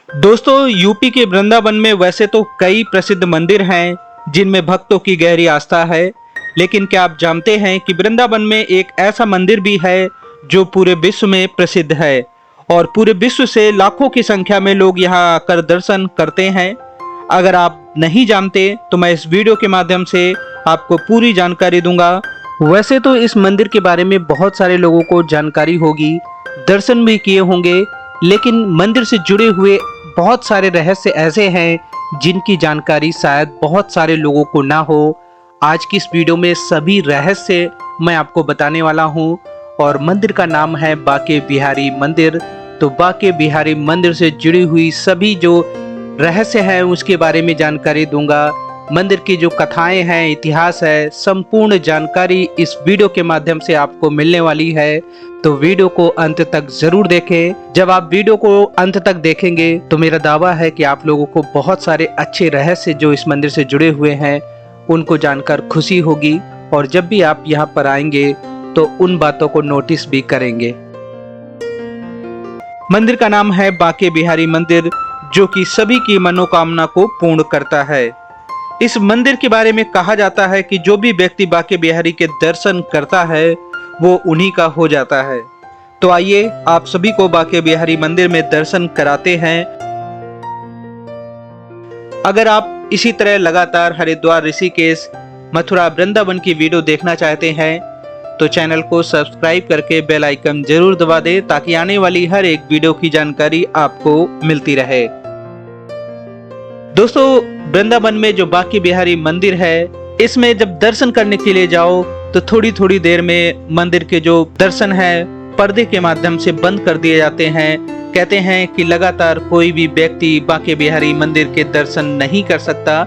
दोस्तों, यूपी के वृंदावन में वैसे तो कई प्रसिद्ध मंदिर हैं जिनमें भक्तों की गहरी आस्था है। लेकिन क्या आप जानते हैं कि वृंदावन में एक ऐसा मंदिर भी है जो पूरे विश्व में प्रसिद्ध है और पूरे विश्व से लाखों की संख्या में लोग यहाँ आकर दर्शन करते हैं। अगर आप नहीं जानते तो मैं इस वीडियो के माध्यम से आपको पूरी जानकारी दूंगा। वैसे तो इस मंदिर के बारे में बहुत सारे लोगों को जानकारी होगी, दर्शन भी किए होंगे, लेकिन मंदिर से जुड़े हुए बहुत सारे रहस्य ऐसे हैं जिनकी जानकारी शायद बहुत सारे लोगों को ना हो। आज की इस वीडियो में सभी रहस्य मैं आपको बताने वाला हूं और मंदिर का नाम है बाके बिहारी मंदिर। तो बाके बिहारी मंदिर से जुड़ी हुई सभी जो रहस्य है उसके बारे में जानकारी दूंगा। मंदिर की जो कथाएं हैं, इतिहास है, संपूर्ण जानकारी इस वीडियो के माध्यम से आपको मिलने वाली है। तो वीडियो को अंत तक जरूर देखें। जब आप वीडियो को अंत तक देखेंगे तो मेरा दावा है कि आप लोगों को बहुत सारे अच्छे रहस्य जो इस मंदिर से जुड़े हुए हैं उनको जानकर खुशी होगी और जब भी आप यहाँ पर आएंगे तो उन बातों को नोटिस भी करेंगे। मंदिर का नाम है बाके बिहारी मंदिर, जो कि सभी की मनोकामना को पूर्ण करता है। इस मंदिर के बारे में कहा जाता है कि जो भी व्यक्ति बाके बिहारी के दर्शन करता है वो उन्हीं का हो जाता है। तो आइए आप सभी को बाके बिहारी मंदिर में दर्शन कराते हैं। अगर आप इसी तरह लगातार हरिद्वार, ऋषिकेश, मथुरा, वृंदावन की वीडियो देखना चाहते हैं तो चैनल को सब्सक्राइब करके बेल आइकन जरूर दबा दें ताकि आने वाली हर एक वीडियो की जानकारी आपको मिलती रहे। दोस्तों, वृंदावन में जो बाके बिहारी मंदिर है, इसमें जब दर्शन करने के लिए जाओ तो थोड़ी थोड़ी देर में मंदिर के जो दर्शन है पर्दे के माध्यम से बंद कर दिए जाते हैं। कहते हैं कि लगातार कोई भी व्यक्ति बाके बिहारी मंदिर के दर्शन नहीं कर सकता,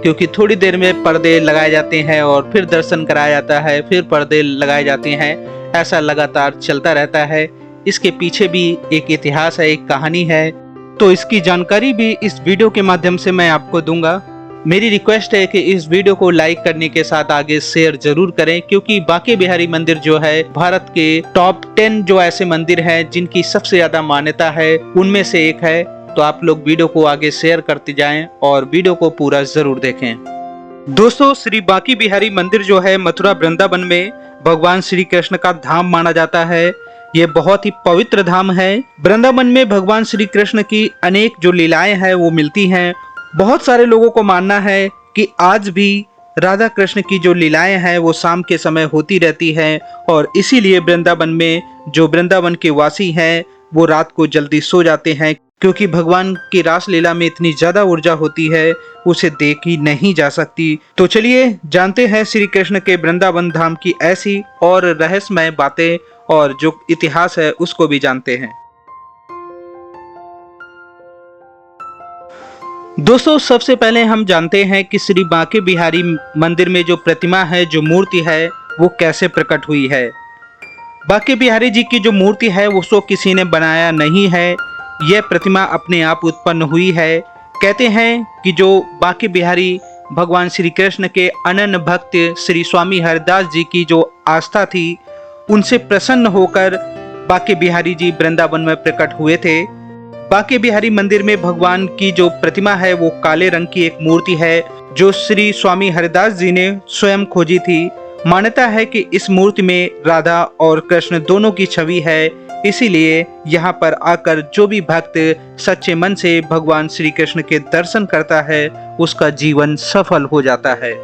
क्योंकि थोड़ी देर में पर्दे लगाए जाते हैं और फिर दर्शन कराया जाता है, फिर पर्दे लगाए जाते हैं। ऐसा लगातार चलता रहता है। इसके पीछे भी एक इतिहास है, एक कहानी है, तो इसकी जानकारी भी इस वीडियो के माध्यम से मैं आपको दूंगा। मेरी रिक्वेस्ट है कि इस वीडियो को लाइक करने के साथ आगे शेयर जरूर करें, क्योंकि बाके बिहारी मंदिर जो है भारत के टॉप 10 जो ऐसे मंदिर हैं जिनकी सबसे ज्यादा मान्यता है उनमें से एक है। तो आप लोग वीडियो को आगे शेयर करते जाएं और वीडियो को पूरा जरूर देखें। दोस्तों, श्री बाके बिहारी मंदिर जो है मथुरा वृंदावन में भगवान श्री कृष्ण का धाम माना जाता है। ये बहुत ही पवित्र धाम है। वृंदावन में भगवान श्री कृष्ण की अनेक जो लीलाएं हैं वो मिलती हैं। बहुत सारे लोगों को मानना है कि आज भी राधा कृष्ण की जो लीलाएं हैं वो शाम के समय होती रहती हैं और इसीलिए वृंदावन में जो वृंदावन के वासी हैं वो रात को जल्दी सो जाते हैं, क्योंकि भगवान की रासलीला में इतनी ज्यादा ऊर्जा होती है उसे देखी नहीं जा सकती। तो चलिए जानते हैं श्री कृष्ण के वृंदावन धाम की ऐसी और रहस्यमय बातें और जो इतिहास है उसको भी जानते हैं। दोस्तों, सबसे पहले हम जानते हैं कि श्री बाके बिहारी मंदिर में जो प्रतिमा है, जो मूर्ति है, वो कैसे प्रकट हुई है। बाके बिहारी जी की जो मूर्ति है उसको किसी ने बनाया नहीं है। यह प्रतिमा अपने आप उत्पन्न हुई है। कहते हैं कि जो बाके बिहारी भगवान श्री कृष्ण के अनन्य भक्त श्री स्वामी हरिदास जी की जो आस्था थी, उनसे प्रसन्न होकर बाके बिहारी जी वृंदावन में प्रकट हुए थे। बाके बिहारी मंदिर में भगवान की जो प्रतिमा है वो काले रंग की एक मूर्ति है जो श्री स्वामी हरिदास जी ने स्वयं खोजी थी। मान्यता है कि इस मूर्ति में राधा और कृष्ण दोनों की छवि है, इसीलिए यहाँ पर आकर जो भी भक्त सच्चे मन से भगवान श्री कृष्ण के दर्शन करता है उसका जीवन सफल हो जाता है।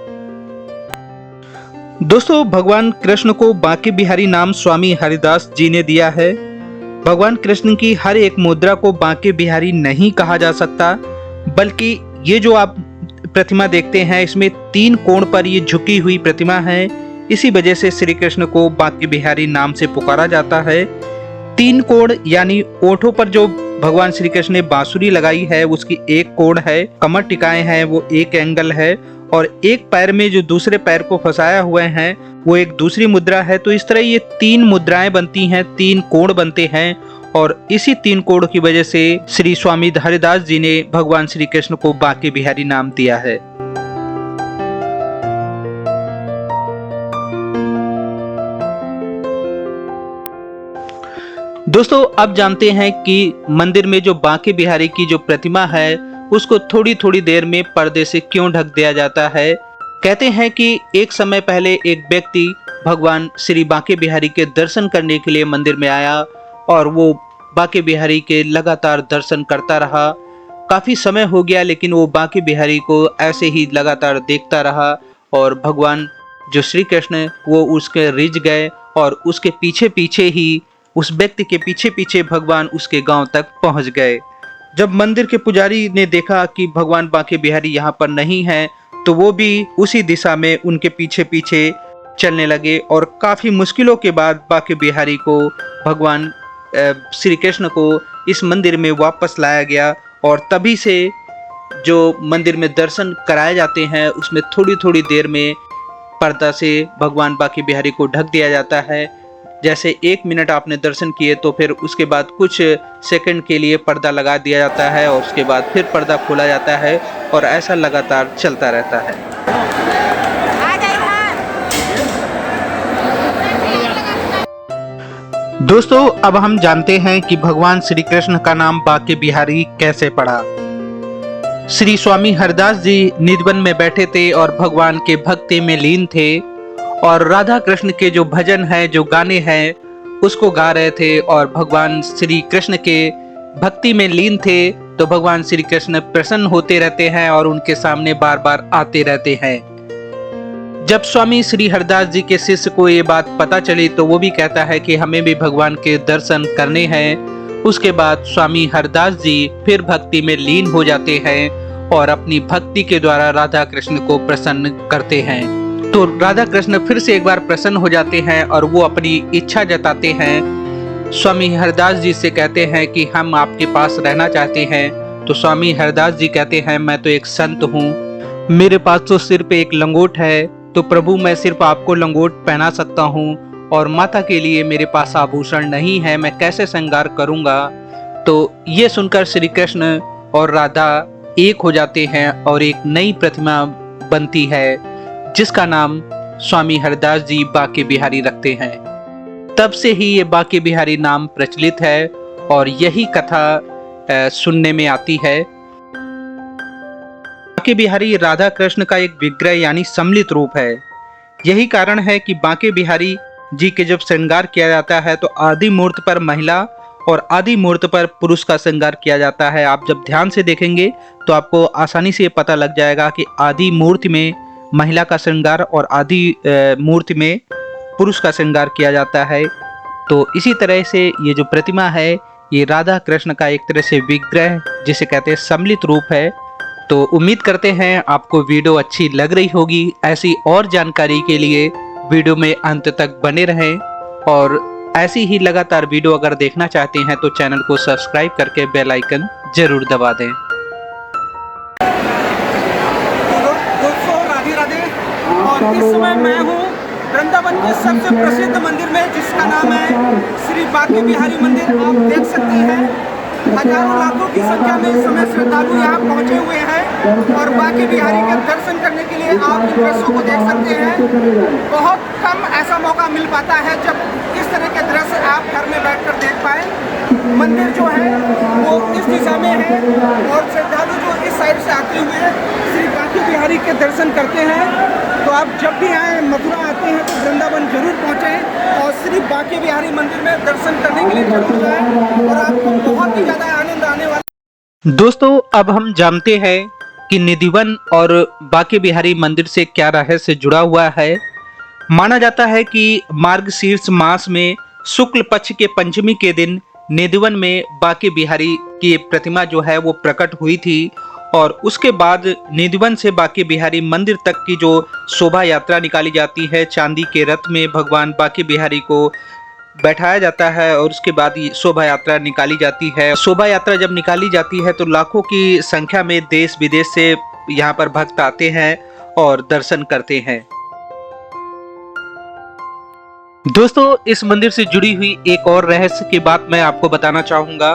दोस्तों, भगवान कृष्ण को बाके बिहारी नाम स्वामी हरिदास जी ने दिया है। भगवान कृष्ण की हर एक मुद्रा को बाके बिहारी नहीं कहा जा सकता, बल्कि ये जो आप प्रतिमा देखते हैं इसमें 3 कोण पर ये झुकी हुई प्रतिमा है। इसी वजह से श्री कृष्ण को बाके बिहारी नाम से पुकारा जाता है। 3 कोण यानी ओठों पर जो भगवान श्री कृष्ण ने बांसुरी लगाई है उसकी एक कोण है, कमर टिकाए हैं वो एक एंगल है, और एक पैर में जो दूसरे पैर को फंसाया हुए हैं वो एक दूसरी मुद्रा है। तो इस तरह ये 3 मुद्राएं बनती हैं, 3 कोण बनते हैं, और इसी 3 कोण की वजह से श्री स्वामी हरिदास जी ने भगवान श्री कृष्ण को बाके बिहारी नाम दिया है। दोस्तों अब जानते हैं कि मंदिर में जो बांके बिहारी की जो प्रतिमा है उसको थोड़ी थोड़ी देर में पर्दे से क्यों ढक दिया जाता है। कहते हैं कि एक समय पहले एक व्यक्ति भगवान श्री बांके बिहारी के दर्शन करने के लिए मंदिर में आया और वो बांके बिहारी के लगातार दर्शन करता रहा। काफी समय हो गया लेकिन वो बांके बिहारी को ऐसे ही लगातार देखता रहा और भगवान जो श्री कृष्ण वो उसके रिझ गए और उसके पीछे पीछे ही उस व्यक्ति के पीछे पीछे भगवान उसके गांव तक पहुंच गए। जब मंदिर के पुजारी ने देखा कि भगवान बांके बिहारी यहाँ पर नहीं है तो वो भी उसी दिशा में उनके पीछे पीछे चलने लगे और काफी मुश्किलों के बाद बांके बिहारी को भगवान श्री कृष्ण को इस मंदिर में वापस लाया गया और तभी से जो मंदिर में दर्शन कराए जाते हैं उसमें थोड़ी थोड़ी देर में पर्दा से भगवान बांके बिहारी को ढक दिया जाता है। जैसे 1 मिनट आपने दर्शन किए तो फिर उसके बाद कुछ सेकंड के लिए पर्दा लगा दिया जाता है और उसके बाद फिर पर्दा खोला जाता है और ऐसा लगातार चलता रहता है। दोस्तों अब हम जानते हैं कि भगवान श्री कृष्ण का नाम बांके बिहारी कैसे पड़ा। श्री स्वामी हरदास जी निधवन में बैठे थे और भगवान के भक्ति में लीन थे और राधा कृष्ण के जो भजन है जो गाने हैं उसको गा रहे थे और भगवान श्री कृष्ण के भक्ति में लीन थे तो भगवान श्री कृष्ण प्रसन्न होते रहते हैं और उनके सामने बार बार आते रहते हैं। जब स्वामी श्री हरदास जी के शिष्य को ये बात पता चली तो वो भी कहता है कि हमें भी भगवान के दर्शन करने हैं। उसके बाद स्वामी हरदास जी फिर भक्ति में लीन हो जाते हैं और अपनी भक्ति के द्वारा राधा कृष्ण को प्रसन्न करते हैं। तो राधा कृष्ण फिर से एक बार प्रसन्न हो जाते हैं और वो अपनी इच्छा जताते हैं। स्वामी हरदास जी से कहते हैं कि हम आपके पास रहना चाहते हैं। तो स्वामी हरदास जी कहते हैं मैं तो एक संत हूँ, मेरे पास तो सिर्फ एक लंगोट है, तो प्रभु मैं सिर्फ आपको लंगोट पहना सकता हूँ और माता के लिए मेरे पास आभूषण नहीं है, मैं कैसे श्रृंगार करूँगा। तो ये सुनकर श्री कृष्ण और राधा एक हो जाते हैं और एक नई प्रतिमा बनती है जिसका नाम स्वामी हरदास जी बांके बिहारी रखते हैं। तब से ही ये बांके बिहारी नाम प्रचलित है और यही कथा सुनने में आती है। बांके बिहारी राधा कृष्ण का एक विग्रह यानी सम्मिलित रूप है। यही कारण है कि बांके बिहारी जी के जब श्रृंगार किया जाता है तो आदि मूर्त पर महिला और आदि मूर्त पर पुरुष का श्रृंगार किया जाता है। आप जब ध्यान से देखेंगे तो आपको आसानी से पता लग जाएगा कि आदि मूर्ति में महिला का श्रृंगार और आदि मूर्ति में पुरुष का श्रृंगार किया जाता है। तो इसी तरह से ये जो प्रतिमा है ये राधा कृष्ण का एक तरह से विग्रह जिसे कहते हैं सम्मिलित रूप है। तो उम्मीद करते हैं आपको वीडियो अच्छी लग रही होगी। ऐसी और जानकारी के लिए वीडियो में अंत तक बने रहें और ऐसी ही लगातार वीडियो अगर देखना चाहते हैं तो चैनल को सब्सक्राइब करके बेल आइकन जरूर दबा दें। और इस समय मैं हूँ वृंदावन के सबसे प्रसिद्ध मंदिर में जिसका नाम है श्री बांके बिहारी मंदिर। आप देख सकते हैं हजारों लाखों की संख्या में इस समय श्रद्धालु यहाँ पहुँचे हुए हैं और बांके बिहारी के दर्शन करने के लिए आप इन दृश्यों को देख सकते हैं। बहुत कम ऐसा मौका मिल पाता है जब इस तरह के दृश्य आप घर में बैठकर देख पाए। मंदिर जो है वो इस दिशा में है और श्रद्धालु जो इस साइड से आते हुए श्री बांके बिहारी के दर्शन करते हैं। तो आप जब भी आए मथुरा आते हैं तो वृंदावन जरूर पहुँचें और श्री बांके बिहारी मंदिर में दर्शन करने के लिए जरूर जाएं और आपको बहुत ही ज़्यादा आनंद आने वाला। दोस्तों अब हम जानते हैं कि निधिवन और बांके बिहारी मंदिर से क्या रहस्य जुड़ा हुआ है। माना जाता है कि मार्गशीर्ष मास में शुक्ल पक्ष के पंचमी के दिन निधिवन में बांके बिहारी की प्रतिमा जो है वो प्रकट हुई थी और उसके बाद निधिवन से बांके बिहारी मंदिर तक की जो शोभा यात्रा निकाली जाती है, चांदी के रथ में भगवान बांके बिहारी को बैठाया जाता है और उसके बाद शोभा यात्रा निकाली जाती है। शोभा यात्रा जब निकाली जाती है तो लाखों की संख्या में देश विदेश से यहाँ पर भक्त आते हैं और दर्शन करते हैं। दोस्तों इस मंदिर से जुड़ी हुई एक और रहस्य की बात मैं आपको बताना चाहूंगा।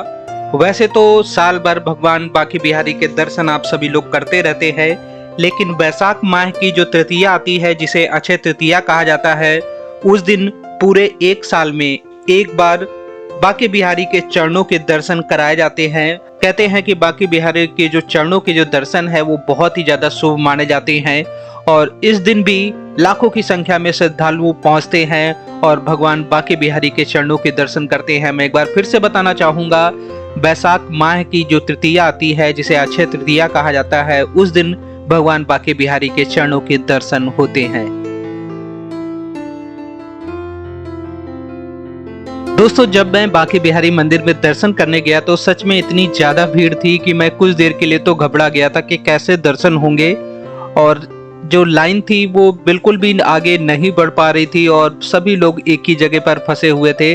वैसे तो साल भर भगवान बांके बिहारी के दर्शन आप सभी लोग करते रहते हैं, लेकिन वैशाख माह की जो तृतीया आती है जिसे अक्षय तृतीया कहा जाता है, उस दिन पूरे एक साल में एक बार बांके बिहारी के चरणों के दर्शन कराए जाते हैं। कहते हैं कि बांके बिहारी के जो चरणों के जो दर्शन है वो बहुत ही ज्यादा शुभ माने जाते हैं और इस दिन भी लाखों की संख्या में श्रद्धालु पहुंचते हैं और भगवान बांके बिहारी के चरणों के दर्शन करते हैं। मैं एक बार फिर से बताना चाहूंगा, बैसाख माह की जो तृतीया आती है, जिसे अक्षय तृतीया कहा जाता है, उस दिन भगवान बांके बिहारी के चरणों के दर्शन होते हैं। दोस्तों, जब मैं बांके बिहारी मंदिर में दर्शन करने गया तो सच में इतनी ज्यादा भीड़ थी कि मैं कुछ देर के लिए तो घबरा गया था कि कैसे दर्शन होंगे और जो लाइन थी वो बिल्कुल भी आगे नहीं बढ़ पा रही थी और सभी लोग एक ही जगह पर फंसे हुए थे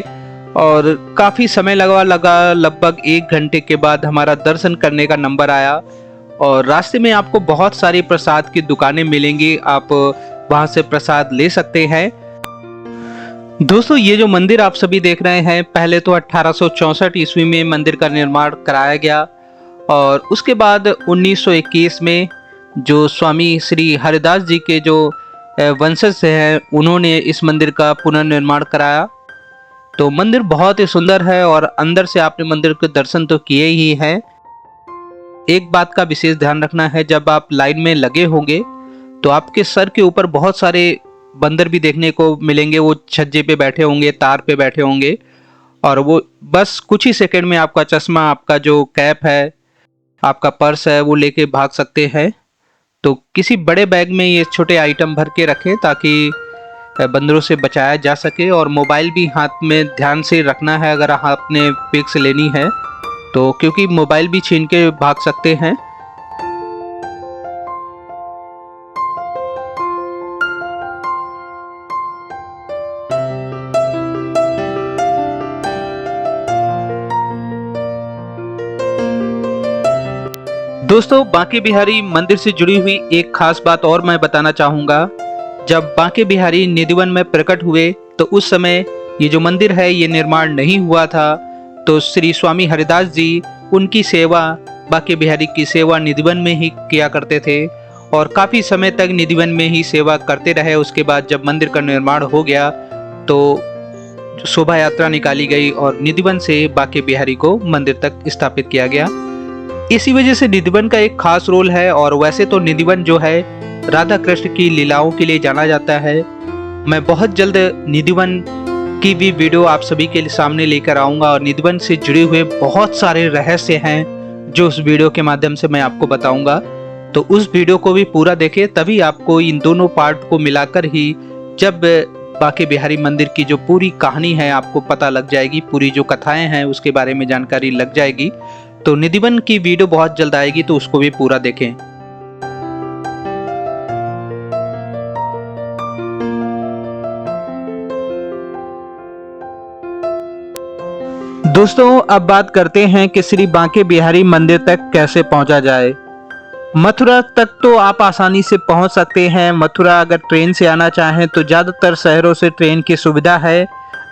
और काफी समय लगा लगभग 1 घंटे के बाद हमारा दर्शन करने का नंबर आया और रास्ते में आपको बहुत सारी प्रसाद की दुकानें मिलेंगी, आप वहां से प्रसाद ले सकते हैं। दोस्तों, ये जो मंदिर आप सभी देख रहे हैं, पहले तो 1864 ईस्वी में मंदिर का निर्माण कराया गया और उसके बाद 1921 में जो स्वामी श्री हरिदास जी के जो वंशज हैं, उन्होंने इस मंदिर का पुनर्निर्माण कराया। तो मंदिर बहुत ही सुंदर है और अंदर से आपने मंदिर के दर्शन तो किए ही हैं। एक बात का विशेष ध्यान रखना है, जब आप लाइन में लगे होंगे तो आपके सर के ऊपर बहुत सारे बंदर भी देखने को मिलेंगे। वो छज्जे पे बैठे होंगे, तार पे बैठे होंगे और वो बस कुछ ही सेकंड में आपका चश्मा, आपका जो कैप है, आपका पर्स है, वो लेके भाग सकते हैं। तो किसी बड़े बैग में ये छोटे आइटम भर के रखें ताकि बंदरों से बचाया जा सके और मोबाइल भी हाथ में ध्यान से रखना है अगर आपने पिक्स लेनी है तो, क्योंकि मोबाइल भी छीन के भाग सकते हैं। दोस्तों, बांके बिहारी मंदिर से जुड़ी हुई एक खास बात और मैं बताना चाहूंगा। जब बांके बिहारी निधिवन में प्रकट हुए तो उस समय ये जो मंदिर है ये निर्माण नहीं हुआ था, तो श्री स्वामी हरिदास जी उनकी सेवा, बांके बिहारी की सेवा निधिवन में ही किया करते थे और काफी समय तक निधिवन में ही सेवा करते रहे। उसके बाद जब मंदिर का निर्माण हो गया तो शोभा यात्रा निकाली गई और निधिवन से बांके बिहारी को मंदिर तक स्थापित किया गया। इसी वजह से निधिवन का एक खास रोल है और वैसे तो निधिवन जो है राधा कृष्ण की लीलाओं के लिए जाना जाता है। मैं बहुत जल्द निधिवन की भी वीडियो आप सभी के सामने लेकर आऊंगा और निधिवन से जुड़े हुए बहुत सारे रहस्य हैं जो उस वीडियो के माध्यम से मैं आपको बताऊंगा। तो उस वीडियो को भी पूरा देखें, तभी आपको इन दोनों पार्ट को मिलाकर ही जब बांके बिहारी मंदिर की जो पूरी कहानी है आपको पता लग जाएगी, पूरी जो कथाएं हैं उसके बारे में जानकारी लग जाएगी। तो निधिवन की वीडियो बहुत जल्द आएगी, तो उसको भी पूरा देखें। दोस्तों, अब बात करते हैं कि श्री बांके बिहारी मंदिर तक कैसे पहुंचा जाए। मथुरा तक तो आप आसानी से पहुंच सकते हैं। मथुरा अगर ट्रेन से आना चाहें तो ज़्यादातर शहरों से ट्रेन की सुविधा है।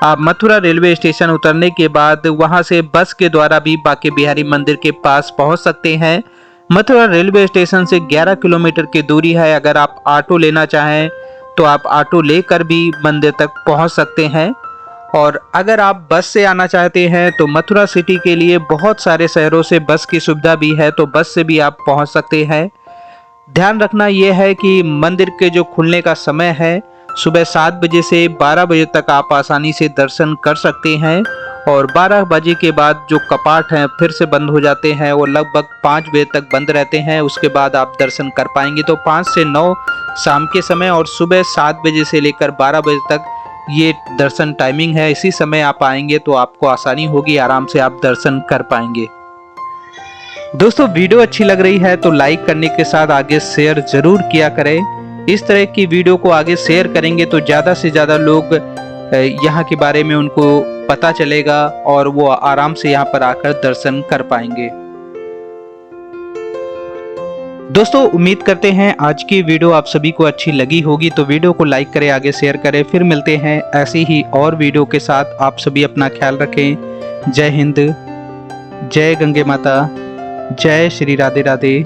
आप मथुरा रेलवे स्टेशन उतरने के बाद वहां से बस के द्वारा भी बांके बिहारी मंदिर के पास पहुंच सकते हैं। मथुरा रेलवे स्टेशन से 11 किलोमीटर की दूरी है। अगर आप ऑटो लेना चाहें तो आप ऑटो लेकर भी मंदिर तक पहुंच सकते हैं और अगर आप बस से आना चाहते हैं तो मथुरा सिटी के लिए बहुत सारे शहरों से बस की सुविधा भी है, तो बस से भी आप पहुंच सकते हैं। ध्यान रखना यह है कि मंदिर के जो खुलने का समय है सुबह 7 बजे से 12 बजे तक आप आसानी से दर्शन कर सकते हैं और 12 बजे के बाद जो कपाट हैं फिर से बंद हो जाते हैं, वो लगभग 5 बजे तक बंद रहते हैं। उसके बाद आप दर्शन कर पाएंगे। तो 5 से 9 शाम के समय और सुबह 7 बजे से लेकर 12 बजे तक ये दर्शन टाइमिंग है। इसी समय आप आएंगे तो आपको आसानी होगी, आराम से आप दर्शन कर पाएंगे। दोस्तों, वीडियो अच्छी लग रही है तो लाइक करने के साथ आगे शेयर जरूर किया करें। इस तरह की वीडियो को आगे शेयर करेंगे तो ज़्यादा से ज़्यादा लोग यहाँ के बारे में उनको पता चलेगा और वो आराम से यहाँ पर आकर दर्शन कर पाएंगे। दोस्तों, उम्मीद करते हैं आज की वीडियो आप सभी को अच्छी लगी होगी, तो वीडियो को लाइक करें, आगे शेयर करें। फिर मिलते हैं ऐसी ही और वीडियो के साथ। आप सभी अपना ख्याल रखें। जय हिंद, जय गंगे माता, जय श्री राधे राधे।